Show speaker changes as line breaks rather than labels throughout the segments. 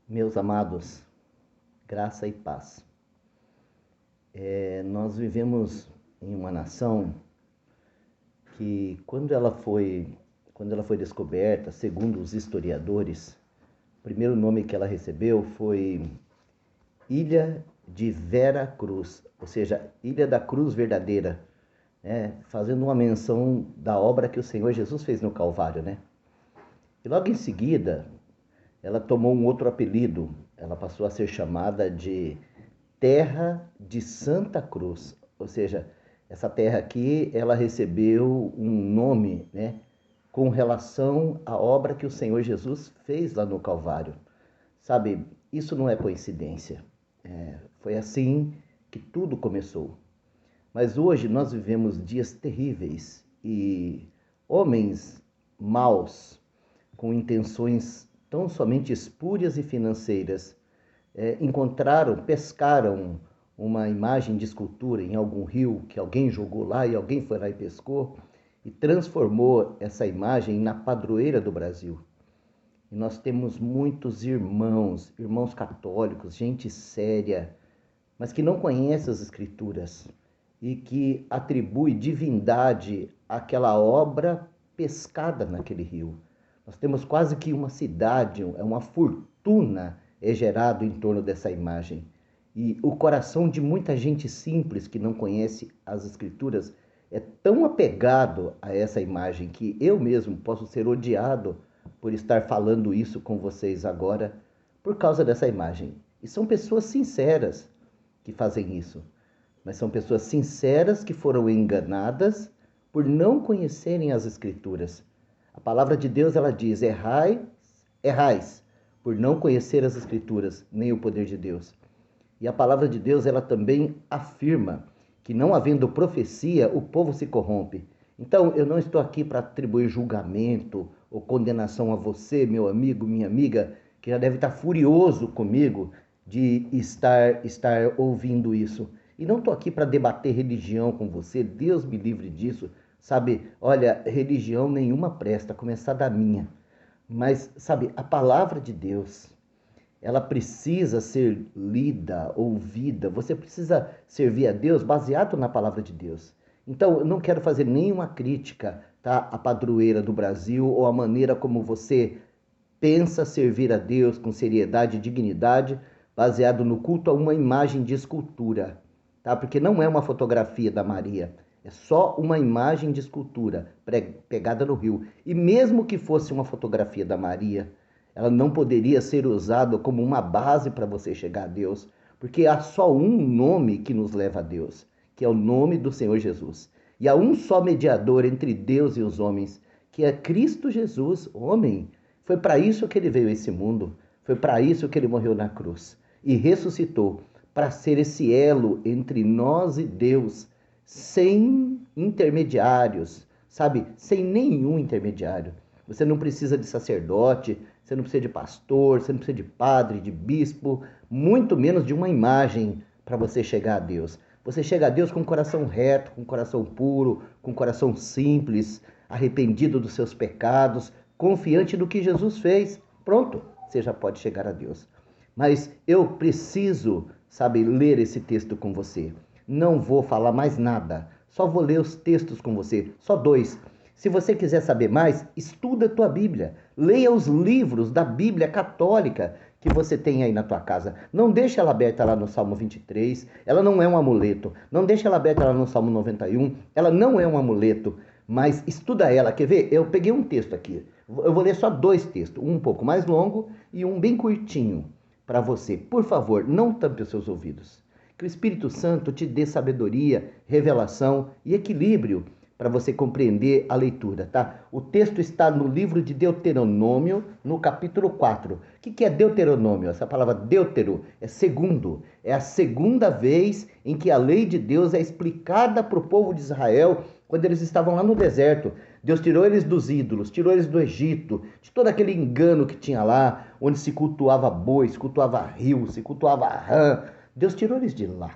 Meus amados, graça e paz. Nós vivemos em uma nação que, quando ela foi descoberta, segundo os historiadores, o primeiro nome que ela recebeu foi Ilha de Vera Cruz, ou seja, Ilha da Cruz Verdadeira, fazendo uma menção da obra que o Senhor Jesus fez no Calvário, né? E logo em seguida, ela tomou um outro apelido. Ela passou a ser chamada de Terra de Santa Cruz. Ou seja, essa terra aqui, ela recebeu um nome, né, com relação à obra que o Senhor Jesus fez lá no Calvário. Sabe, isso não é coincidência. Foi assim que tudo começou. Mas hoje nós vivemos dias terríveis e homens maus, com intenções tão somente espúrias e financeiras, pescaram uma imagem de escultura em algum rio que alguém jogou lá e alguém foi lá e pescou e transformou essa imagem na padroeira do Brasil. E nós temos muitos irmãos católicos, gente séria, mas que não conhece as Escrituras e que atribui divindade àquela obra pescada naquele rio. Nós temos quase que uma cidade, uma fortuna é gerado em torno dessa imagem. E o coração de muita gente simples que não conhece as Escrituras é tão apegado a essa imagem que eu mesmo posso ser odiado por estar falando isso com vocês agora por causa dessa imagem. E são pessoas sinceras que fazem isso, mas são pessoas sinceras que foram enganadas por não conhecerem as Escrituras. A palavra de Deus, ela diz: errais, por não conhecer as Escrituras, nem o poder de Deus. E a palavra de Deus, ela também afirma que, não havendo profecia, o povo se corrompe. Então, eu não estou aqui para atribuir julgamento ou condenação a você, meu amigo, minha amiga, que já deve estar furioso comigo de estar ouvindo isso. E não estou aqui para debater religião com você, Deus me livre disso. Sabe, olha, religião nenhuma presta, a começar da minha. Mas, sabe, a palavra de Deus, ela precisa ser lida, ouvida. Você precisa servir a Deus baseado na palavra de Deus. Então, eu não quero fazer nenhuma crítica, tá, à padroeira do Brasil ou à maneira como você pensa servir a Deus com seriedade e dignidade, baseado no culto a uma imagem de escultura, tá? Porque não é uma fotografia da Maria, é só uma imagem de escultura pegada no rio. E mesmo que fosse uma fotografia da Maria, ela não poderia ser usada como uma base para você chegar a Deus, porque há só um nome que nos leva a Deus, que é o nome do Senhor Jesus. E há um só mediador entre Deus e os homens, que é Cristo Jesus, homem. Foi para isso que ele veio a esse mundo, foi para isso que ele morreu na cruz e ressuscitou, para ser esse elo entre nós e Deus, sem intermediários, sabe? Sem nenhum intermediário. Você não precisa de sacerdote, você não precisa de pastor, você não precisa de padre, de bispo, muito menos de uma imagem para você chegar a Deus. Você chega a Deus com o coração reto, com o coração puro, com o coração simples, arrependido dos seus pecados, confiante do que Jesus fez. Pronto, você já pode chegar a Deus. Mas eu preciso, sabe, ler esse texto com você. Não vou falar mais nada, só vou ler os textos com você, só 2. Se você quiser saber mais, estuda a tua Bíblia. Leia os livros da Bíblia católica que você tem aí na tua casa. Não deixe ela aberta lá no Salmo 23. Ela não é um amuleto. Não deixe ela aberta lá no Salmo 91. Ela não é um amuleto. Mas estuda ela. Quer ver? Eu peguei um texto aqui. Eu vou ler só 2 textos. Um pouco mais longo e um bem curtinho para você. Por favor, não tampe os seus ouvidos. Que o Espírito Santo te dê sabedoria, revelação e equilíbrio para você compreender a leitura, tá? O texto está no livro de Deuteronômio, no capítulo 4. O que é Deuteronômio? Essa palavra deutero é segundo. É a segunda vez em que a lei de Deus é explicada para o povo de Israel quando eles estavam lá no deserto. Deus tirou eles dos ídolos, tirou eles do Egito, de todo aquele engano que tinha lá, onde se cultuava boi, se cultuava rio, se cultuava rã. Deus tirou eles de lá.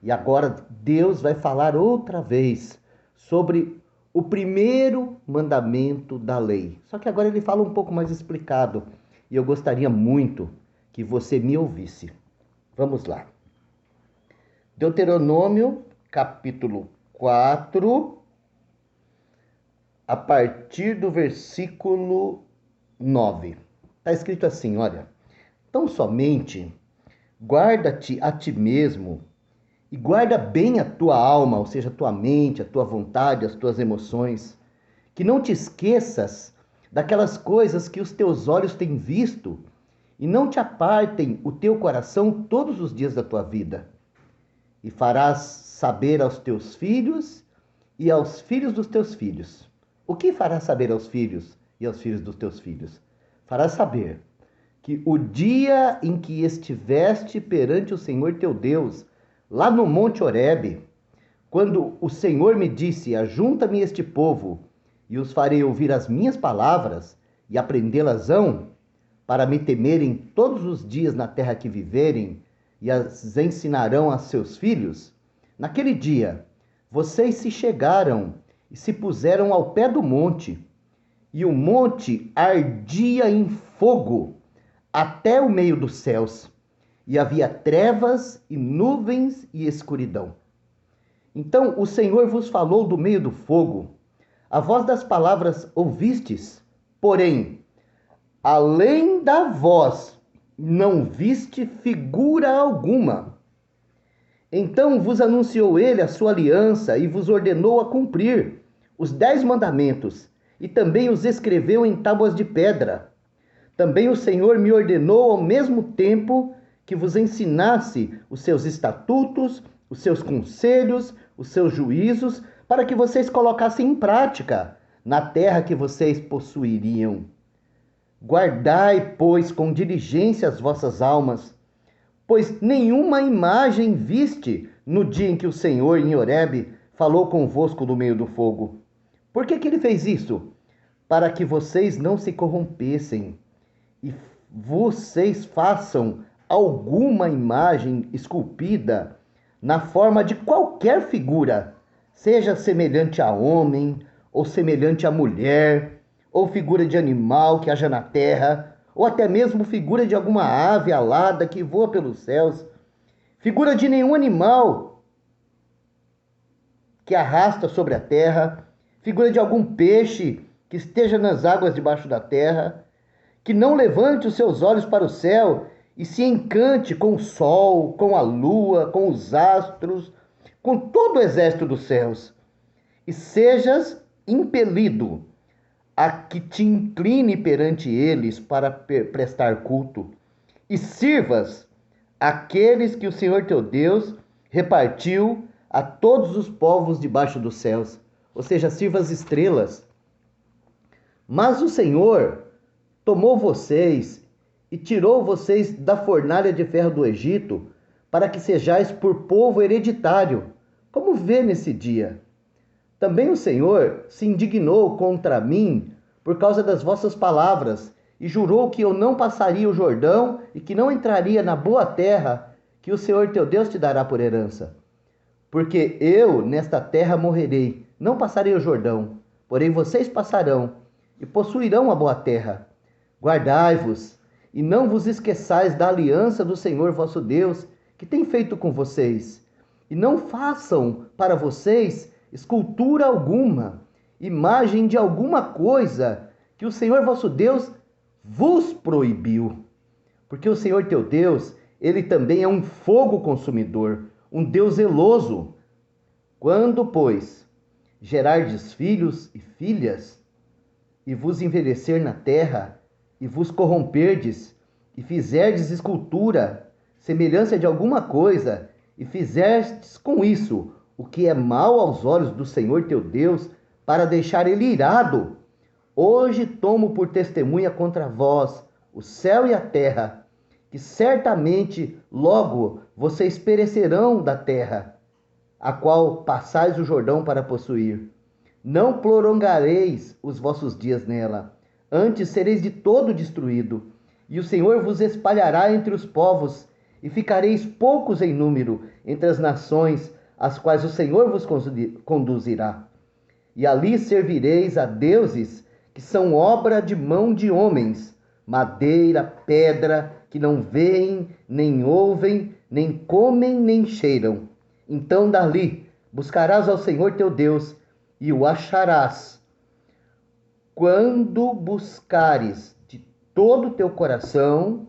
E agora Deus vai falar outra vez sobre o primeiro mandamento da lei. Só que agora ele fala um pouco mais explicado. E eu gostaria muito que você me ouvisse. Vamos lá. Deuteronômio, capítulo 4, a partir do versículo 9. Está escrito assim, olha. Tão somente guarda-te a ti mesmo e guarda bem a tua alma, ou seja, a tua mente, a tua vontade, as tuas emoções, que não te esqueças daquelas coisas que os teus olhos têm visto e não te apartem o teu coração todos os dias da tua vida. E farás saber aos teus filhos e aos filhos dos teus filhos. O que farás saber aos filhos e aos filhos dos teus filhos? Farás saber que o dia em que estiveste perante o Senhor teu Deus, lá no Monte Horebe, quando o Senhor me disse, ajunta-me este povo, e os farei ouvir as minhas palavras, e aprendê-las-ão, para me temerem todos os dias na terra que viverem, e as ensinarão a seus filhos, naquele dia, vocês se chegaram e se puseram ao pé do monte, e o monte ardia em fogo, até o meio dos céus, e havia trevas e nuvens e escuridão. Então o Senhor vos falou do meio do fogo, a voz das palavras ouvistes, porém, além da voz, não viste figura alguma. Então vos anunciou ele a sua aliança e vos ordenou a cumprir os 10 mandamentos, e também os escreveu em tábuas de pedra. Também o Senhor me ordenou ao mesmo tempo que vos ensinasse os seus estatutos, os seus conselhos, os seus juízos, para que vocês colocassem em prática na terra que vocês possuiriam. Guardai, pois, com diligência as vossas almas, pois nenhuma imagem viste no dia em que o Senhor em Horebe falou convosco do meio do fogo. Por que ele fez isso? Para que vocês não se corrompessem e vocês façam alguma imagem esculpida na forma de qualquer figura, seja semelhante a homem, ou semelhante a mulher, ou figura de animal que haja na terra, ou até mesmo figura de alguma ave alada que voa pelos céus, figura de nenhum animal que arrasta sobre a terra, figura de algum peixe que esteja nas águas debaixo da terra, que não levante os seus olhos para o céu e se encante com o sol, com a lua, com os astros, com todo o exército dos céus, e sejas impelido a que te incline perante eles para prestar culto, e sirvas aqueles que o Senhor teu Deus repartiu a todos os povos debaixo dos céus, ou seja, sirva as estrelas. Mas o Senhor tomou vocês e tirou vocês da fornalha de ferro do Egito, para que sejais por povo hereditário, como vê nesse dia. Também o Senhor se indignou contra mim por causa das vossas palavras, e jurou que eu não passaria o Jordão e que não entraria na boa terra que o Senhor teu Deus te dará por herança. Porque eu nesta terra morrerei, não passarei o Jordão, porém vocês passarão e possuirão a boa terra. Guardai-vos e não vos esqueçais da aliança do Senhor vosso Deus, que tem feito com vocês. E não façam para vocês escultura alguma, imagem de alguma coisa que o Senhor vosso Deus vos proibiu. Porque o Senhor teu Deus, ele também é um fogo consumidor, um Deus zeloso. Quando, pois, gerardes filhos e filhas, e vos envelhecer na terra, e vos corromperdes, e fizerdes escultura, semelhança de alguma coisa, e fizerdes com isso o que é mal aos olhos do Senhor teu Deus, para deixar ele irado, hoje tomo por testemunha contra vós o céu e a terra, que certamente logo vocês perecerão da terra, a qual passais o Jordão para possuir. Não prolongareis os vossos dias nela, antes sereis de todo destruído, e o Senhor vos espalhará entre os povos, e ficareis poucos em número entre as nações, as quais o Senhor vos conduzirá. E ali servireis a deuses que são obra de mão de homens, madeira, pedra, que não veem, nem ouvem, nem comem, nem cheiram. Então dali buscarás ao Senhor teu Deus e o acharás, quando buscares de todo o teu coração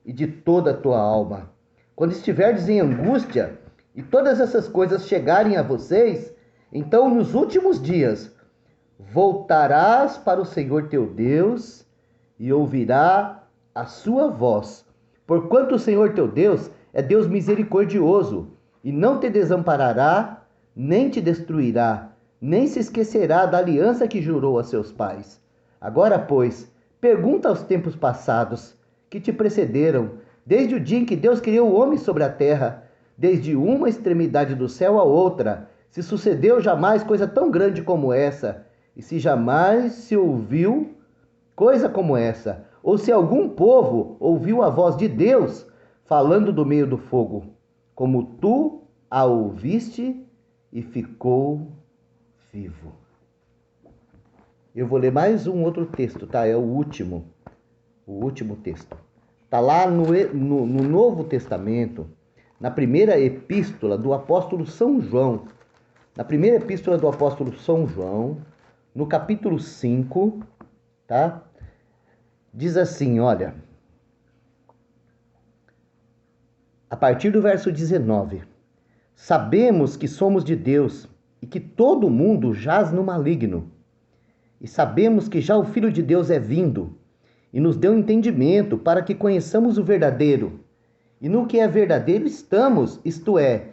e de toda a tua alma. Quando estiverdes em angústia e todas essas coisas chegarem a vocês, então nos últimos dias voltarás para o Senhor teu Deus e ouvirá a sua voz. Porquanto o Senhor teu Deus é Deus misericordioso e não te desamparará, nem te destruirá, nem se esquecerá da aliança que jurou a seus pais. Agora, pois, pergunta aos tempos passados que te precederam, desde o dia em que Deus criou o homem sobre a terra, desde uma extremidade do céu à outra, se sucedeu jamais coisa tão grande como essa, e se jamais se ouviu coisa como essa, ou se algum povo ouviu a voz de Deus falando do meio do fogo, como tu a ouviste e ficou vivo. Eu vou ler mais um outro texto, tá? É o último texto. Está lá no Novo Testamento, na primeira epístola do apóstolo São João. Na primeira epístola do apóstolo São João, no capítulo 5, tá? Diz assim, olha, a partir do verso 19: sabemos que somos de Deus e que todo mundo jaz no maligno. E sabemos que já o Filho de Deus é vindo e nos deu entendimento para que conheçamos o verdadeiro. E no que é verdadeiro estamos, isto é,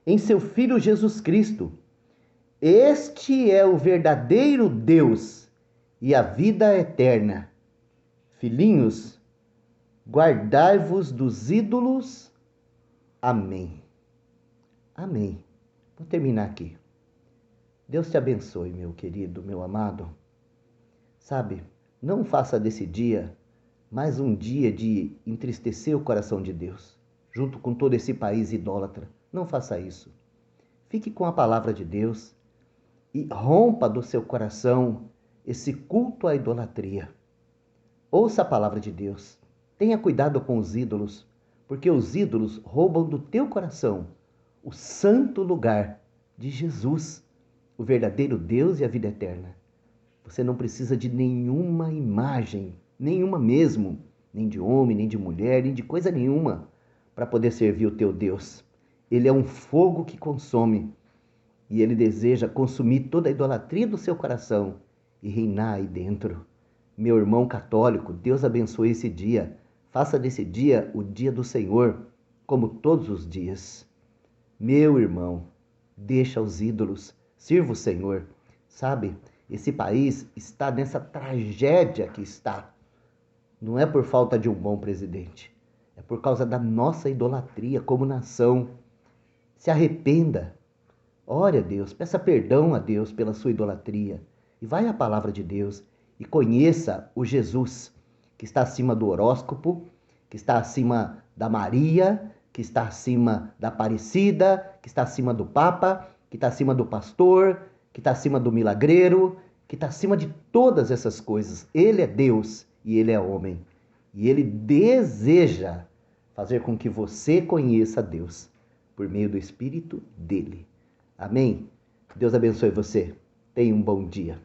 em seu Filho Jesus Cristo. Este é o verdadeiro Deus e a vida eterna. Filhinhos, guardai-vos dos ídolos. Amém. Amém. Vou terminar aqui. Deus te abençoe, meu querido, meu amado. Sabe, não faça desse dia mais um dia de entristecer o coração de Deus, junto com todo esse país idólatra. Não faça isso. Fique com a palavra de Deus e rompa do seu coração esse culto à idolatria. Ouça a palavra de Deus. Tenha cuidado com os ídolos, porque os ídolos roubam do teu coração o santo lugar de Jesus, o verdadeiro Deus e a vida eterna. Você não precisa de nenhuma imagem, nenhuma mesmo, nem de homem, nem de mulher, nem de coisa nenhuma, para poder servir o teu Deus. Ele é um fogo que consome e ele deseja consumir toda a idolatria do seu coração e reinar aí dentro. Meu irmão católico, Deus abençoe esse dia. Faça desse dia o dia do Senhor, como todos os dias. Meu irmão, deixa os ídolos, sirva o Senhor. Sabe, esse país está nessa tragédia que está. Não é por falta de um bom presidente, é por causa da nossa idolatria como nação. Se arrependa, ore a Deus, peça perdão a Deus pela sua idolatria e vai à palavra de Deus e conheça o Jesus que está acima do horóscopo, que está acima da Maria, que está acima da Aparecida, que está acima do Papa, que está acima do pastor, que está acima do milagreiro, que está acima de todas essas coisas. Ele é Deus e ele é homem. E ele deseja fazer com que você conheça Deus por meio do Espírito dele. Amém? Deus abençoe você. Tenha um bom dia.